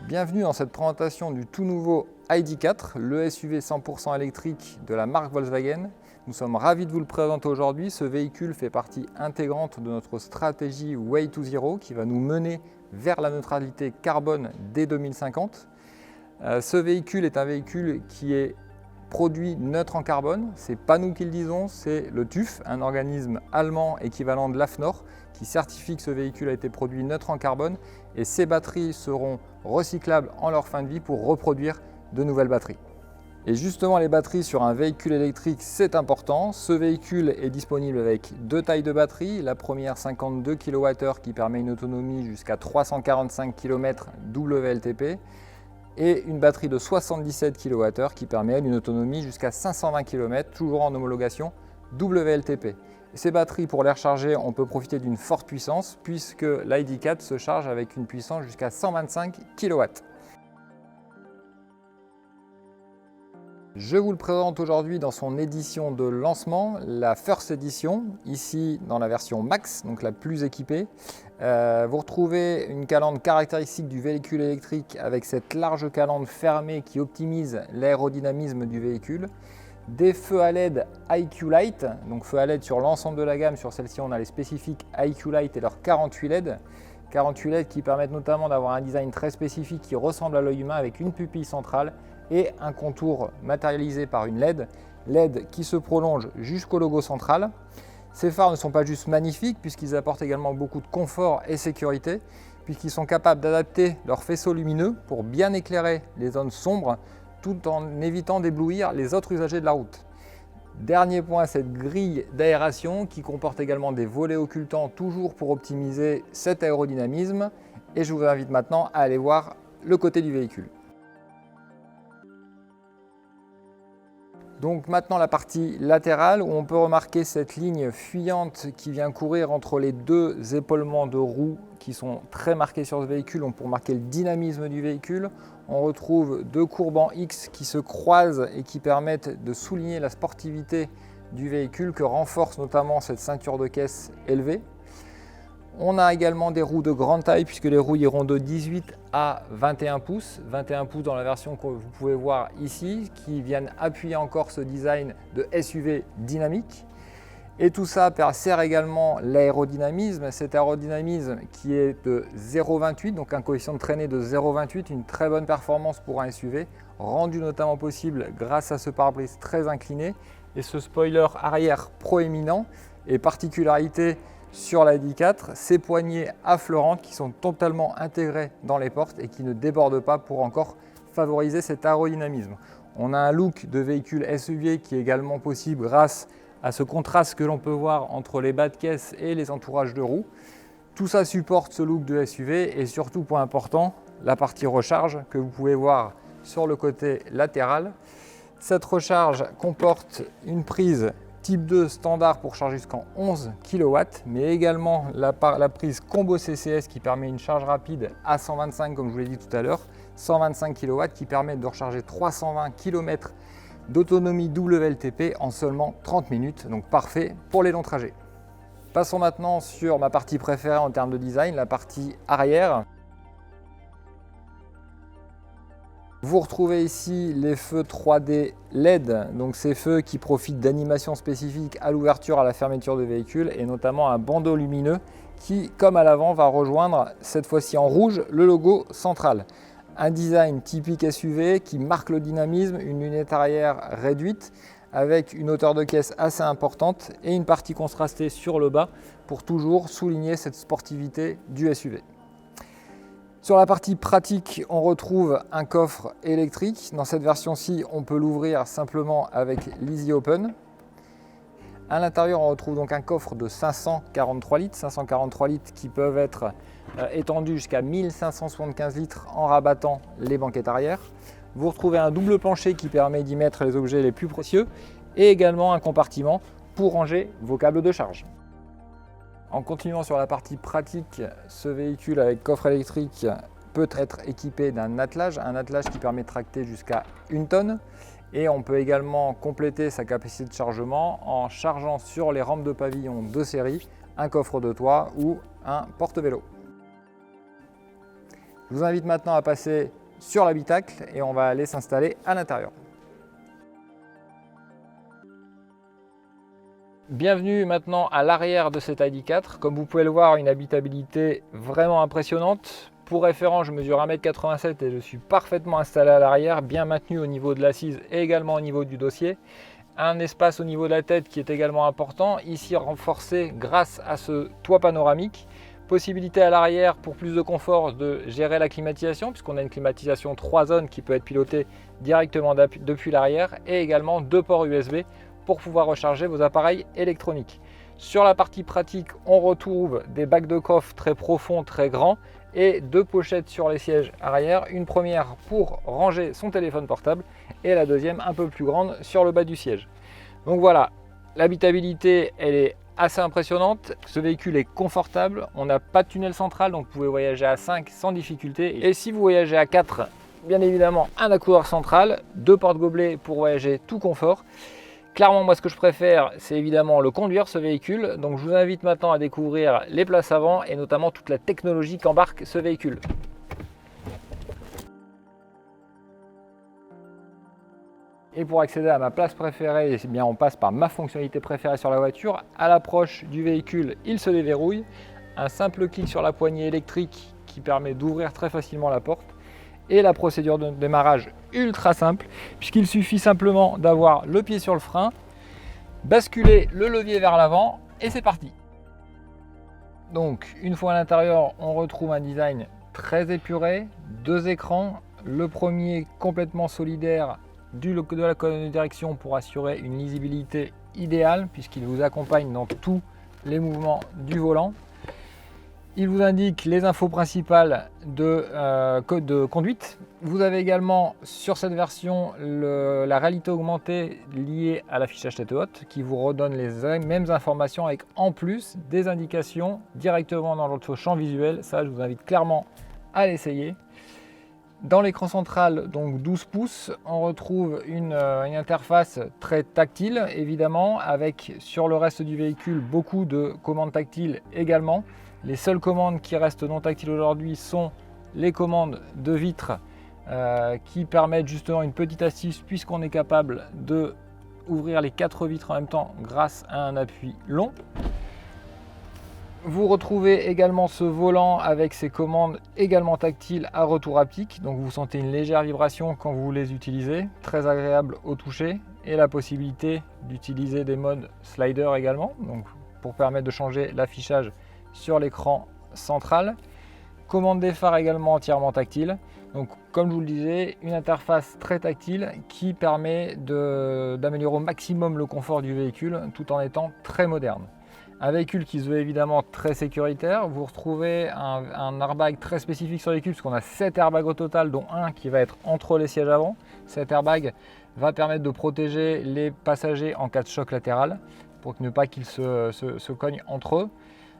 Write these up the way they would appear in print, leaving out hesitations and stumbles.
Bienvenue dans cette présentation du tout nouveau ID.4, le SUV 100% électrique de la marque Volkswagen. Nous sommes ravis de vous le présenter aujourd'hui. Ce véhicule fait partie intégrante de notre stratégie Way to Zero qui va nous mener vers la neutralité carbone dès 2050. Ce véhicule est un véhicule qui est produit neutre en carbone. Ce n'est pas nous qui le disons, c'est le TÜV, un organisme allemand équivalent de l'AFNOR, qui certifie que ce véhicule a été produit neutre en carbone et ces batteries seront recyclables en leur fin de vie pour reproduire de nouvelles batteries. Et justement, les batteries sur un véhicule électrique, c'est important. Ce véhicule est disponible avec deux tailles de batterie. La première 52 kWh qui permet une autonomie jusqu'à 345 km WLTP et une batterie de 77 kWh qui permet une autonomie jusqu'à 520 km, toujours en homologation WLTP. Ces batteries, pour les recharger, on peut profiter d'une forte puissance puisque l'ID.4 se charge avec une puissance jusqu'à 125 kW. Je vous le présente aujourd'hui dans son édition de lancement, la First Edition, ici dans la version Max, donc la plus équipée. Vous retrouvez une calandre caractéristique du véhicule électrique avec cette large calandre fermée qui optimise l'aérodynamisme du véhicule. Des feux à LED IQ Light, donc feux à LED sur l'ensemble de la gamme. Sur celle-ci, on a les spécifiques IQ Light et leurs 48 LED. 48 LED qui permettent notamment d'avoir un design très spécifique qui ressemble à l'œil humain avec une pupille centrale et un contour matérialisé par une LED qui se prolonge jusqu'au logo central. Ces phares ne sont pas juste magnifiques puisqu'ils apportent également beaucoup de confort et sécurité puisqu'ils sont capables d'adapter leur faisceau lumineux pour bien éclairer les zones sombres tout en évitant d'éblouir les autres usagers de la route. Dernier point, cette grille d'aération qui comporte également des volets occultants toujours pour optimiser cet aérodynamisme. Et je vous invite maintenant à aller voir le côté du véhicule. Donc maintenant la partie latérale où on peut remarquer cette ligne fuyante qui vient courir entre les deux épaulements de roues qui sont très marqués sur ce véhicule pour marquer le dynamisme du véhicule. On retrouve deux courbes en X qui se croisent et qui permettent de souligner la sportivité du véhicule que renforce notamment cette ceinture de caisse élevée. On a également des roues de grande taille puisque les roues iront de 18 à 21 pouces. 21 pouces dans la version que vous pouvez voir ici qui viennent appuyer encore ce design de SUV dynamique. Et tout ça sert également l'aérodynamisme, cet aérodynamisme qui est de 0,28, donc un coefficient de traînée de 0,28, une très bonne performance pour un SUV, rendu notamment possible grâce à ce pare-brise très incliné et ce spoiler arrière proéminent. Et particularité sur la ID.4, ces poignées affleurantes qui sont totalement intégrées dans les portes et qui ne débordent pas pour encore favoriser cet aérodynamisme. On a un look de véhicule SUV qui est également possible grâce à ce contraste que l'on peut voir entre les bas de caisse et les entourages de roues. Tout ça supporte ce look de SUV et surtout, point important, la partie recharge que vous pouvez voir sur le côté latéral. Cette recharge comporte une prise type 2 standard pour charger jusqu'en 11 kW, mais également la prise combo CCS qui permet une charge rapide à 125 comme je vous l'ai dit tout à l'heure, 125 kW qui permet de recharger 320 km d'autonomie WLTP en seulement 30 minutes, donc parfait pour les longs trajets. Passons maintenant sur ma partie préférée en termes de design, la partie arrière. Vous retrouvez ici les feux 3D LED, donc ces feux qui profitent d'animations spécifiques à l'ouverture, à la fermeture de véhicule et notamment un bandeau lumineux qui, comme à l'avant, va rejoindre cette fois-ci en rouge le logo central. Un design typique SUV qui marque le dynamisme, une lunette arrière réduite avec une hauteur de caisse assez importante et une partie contrastée sur le bas pour toujours souligner cette sportivité du SUV. Sur la partie pratique, on retrouve un coffre électrique. Dans cette version-ci, on peut l'ouvrir simplement avec l'Easy Open. À l'intérieur, on retrouve donc un coffre de 543 litres qui peuvent être étendus jusqu'à 1575 litres en rabattant les banquettes arrière. Vous retrouvez un double plancher qui permet d'y mettre les objets les plus précieux et également un compartiment pour ranger vos câbles de charge. En continuant sur la partie pratique, ce véhicule avec coffre électrique peut être équipé d'un attelage, qui permet de tracter jusqu'à 1 tonne. Et on peut également compléter sa capacité de chargement en chargeant sur les rampes de pavillon de série un coffre de toit ou un porte-vélo. Je vous invite maintenant à passer sur l'habitacle et on va aller s'installer à l'intérieur. Bienvenue maintenant à l'arrière de cette ID4. Comme vous pouvez le voir, une habitabilité vraiment impressionnante. Pour référence, je mesure 1,87 m et je suis parfaitement installé à l'arrière, bien maintenu au niveau de l'assise et également au niveau du dossier. Un espace au niveau de la tête qui est également important, ici renforcé grâce à ce toit panoramique. Possibilité à l'arrière pour plus de confort de gérer la climatisation, puisqu'on a une climatisation 3 zones qui peut être pilotée directement depuis l'arrière, et également 2 ports USB pour pouvoir recharger vos appareils électroniques. Sur la partie pratique, on retrouve des bacs de coffre très profonds, très grands, et 2 pochettes sur les sièges arrière. Une première pour ranger son téléphone portable et la deuxième un peu plus grande sur le bas du siège. Donc voilà, l'habitabilité elle est assez impressionnante. Ce véhicule est confortable, on n'a pas de tunnel central donc vous pouvez voyager à 5 sans difficulté. Et si vous voyagez à 4, bien évidemment un accoudoir central, 2 porte-gobelets pour voyager tout confort. Clairement, moi, ce que je préfère, c'est évidemment le conduire, ce véhicule. Donc, je vous invite maintenant à découvrir les places avant et notamment toute la technologie qu'embarque ce véhicule. Et pour accéder à ma place préférée, eh bien, on passe par ma fonctionnalité préférée sur la voiture. À l'approche du véhicule, il se déverrouille. Un simple clic sur la poignée électrique qui permet d'ouvrir très facilement la porte. Et la procédure de démarrage ultra simple, puisqu'il suffit simplement d'avoir le pied sur le frein, basculer le levier vers l'avant et c'est parti. Donc une fois à l'intérieur, on retrouve un design très épuré, 2 écrans, le premier complètement solidaire de la colonne de direction pour assurer une lisibilité idéale puisqu'il vous accompagne dans tous les mouvements du volant. Il vous indique les infos principales de code de conduite. Vous avez également sur cette version la réalité augmentée liée à l'affichage tête haute qui vous redonne les mêmes informations avec en plus des indications directement dans votre champ visuel. Ça, je vous invite clairement à l'essayer. Dans l'écran central, donc 12 pouces, on retrouve une interface très tactile évidemment avec sur le reste du véhicule beaucoup de commandes tactiles également. Les seules commandes qui restent non tactiles aujourd'hui sont les commandes de vitres qui permettent justement une petite astuce puisqu'on est capable de ouvrir les 4 vitres en même temps grâce à un appui long. Vous retrouvez également ce volant avec ses commandes également tactiles à retour haptique. Donc vous sentez une légère vibration quand vous les utilisez, très agréable au toucher et la possibilité d'utiliser des modes slider également donc pour permettre de changer l'affichage sur l'écran central. Commande des phares également entièrement tactile. Donc comme je vous le disais, une interface très tactile qui permet d'améliorer au maximum le confort du véhicule tout en étant très moderne. Un véhicule qui se veut évidemment très sécuritaire. Vous retrouvez un airbag très spécifique sur le véhicule puisqu'on a 7 airbags au total dont un qui va être entre les sièges avant. Cet airbag va permettre de protéger les passagers en cas de choc latéral pour ne pas qu'ils se cognent entre eux.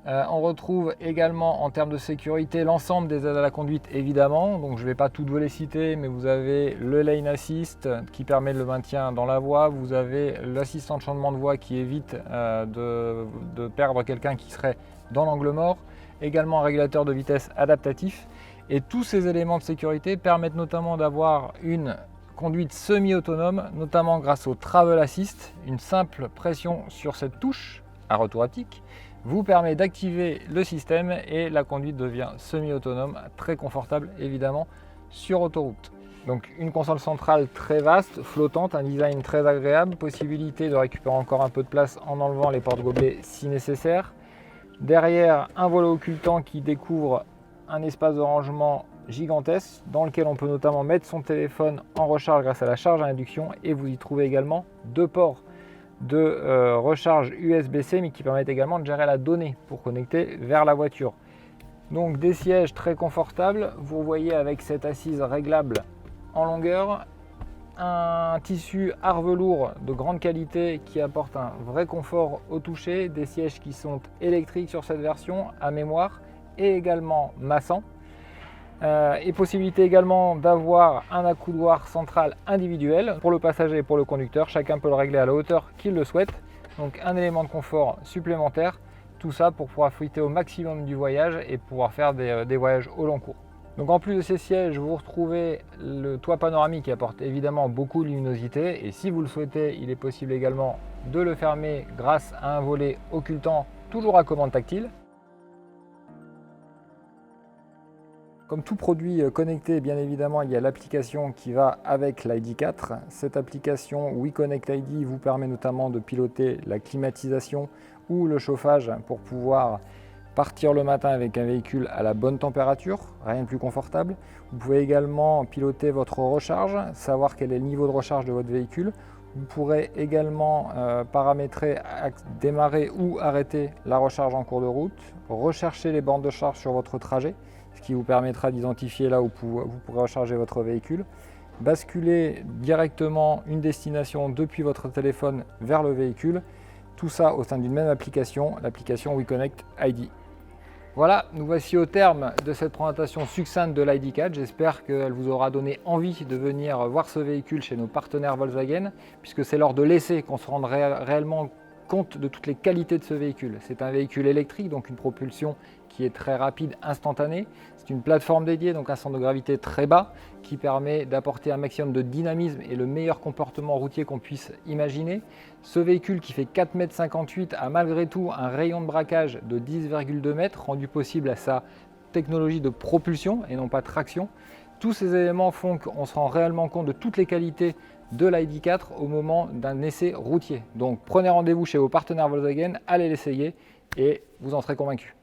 On retrouve également en termes de sécurité l'ensemble des aides à la conduite évidemment, donc je ne vais pas toutes vous les citer, mais vous avez le lane assist qui permet le maintien dans la voie, vous avez l'assistant de changement de voie qui évite de perdre quelqu'un qui serait dans l'angle mort, également un régulateur de vitesse adaptatif et tous ces éléments de sécurité permettent notamment d'avoir une conduite semi-autonome, notamment grâce au Travel Assist, une simple pression sur cette touche à retour haptique vous permet d'activer le système et la conduite devient semi-autonome, très confortable évidemment sur autoroute. Donc une console centrale très vaste, flottante, un design très agréable, possibilité de récupérer encore un peu de place en enlevant les porte-gobelets si nécessaire. Derrière, un volet occultant qui découvre un espace de rangement gigantesque dans lequel on peut notamment mettre son téléphone en recharge grâce à la charge à induction et vous y trouvez également 2 ports de recharge USB-C mais qui permettent également de gérer la donnée pour connecter vers la voiture. Donc des sièges très confortables, vous voyez avec cette assise réglable en longueur, un tissu art velours de grande qualité qui apporte un vrai confort au toucher, des sièges qui sont électriques sur cette version à mémoire et également massants. Et possibilité également d'avoir un accoudoir central individuel pour le passager et pour le conducteur. Chacun peut le régler à la hauteur qu'il le souhaite. Donc un élément de confort supplémentaire. Tout ça pour pouvoir profiter au maximum du voyage et pouvoir faire des voyages au long cours. Donc en plus de ces sièges, vous retrouvez le toit panoramique qui apporte évidemment beaucoup de luminosité et si vous le souhaitez, il est possible également de le fermer grâce à un volet occultant toujours à commande tactile. Comme tout produit connecté, bien évidemment, il y a l'application qui va avec l'ID4. Cette application WeConnect ID vous permet notamment de piloter la climatisation ou le chauffage pour pouvoir partir le matin avec un véhicule à la bonne température, rien de plus confortable. Vous pouvez également piloter votre recharge, savoir quel est le niveau de recharge de votre véhicule. Vous pourrez également paramétrer, démarrer ou arrêter la recharge en cours de route, rechercher les bornes de charge sur votre trajet, ce qui vous permettra d'identifier là où vous pourrez recharger votre véhicule, basculer directement une destination depuis votre téléphone vers le véhicule, tout ça au sein d'une même application, l'application WeConnect ID. Voilà, nous voici au terme de cette présentation succincte de l'ID4. J'espère qu'elle vous aura donné envie de venir voir ce véhicule chez nos partenaires Volkswagen, puisque c'est lors de l'essai qu'on se rend réellement compte de toutes les qualités de ce véhicule. C'est un véhicule électrique, donc une propulsion qui est très rapide, instantanée. C'est une plateforme dédiée, donc un centre de gravité très bas, qui permet d'apporter un maximum de dynamisme et le meilleur comportement routier qu'on puisse imaginer. Ce véhicule qui fait 4,58 m a malgré tout un rayon de braquage de 10,2 m, rendu possible à sa technologie de propulsion et non pas traction. Tous ces éléments font qu'on se rend réellement compte de toutes les qualités de l'ID4 au moment d'un essai routier. Donc prenez rendez-vous chez vos partenaires Volkswagen, allez l'essayer et vous en serez convaincus.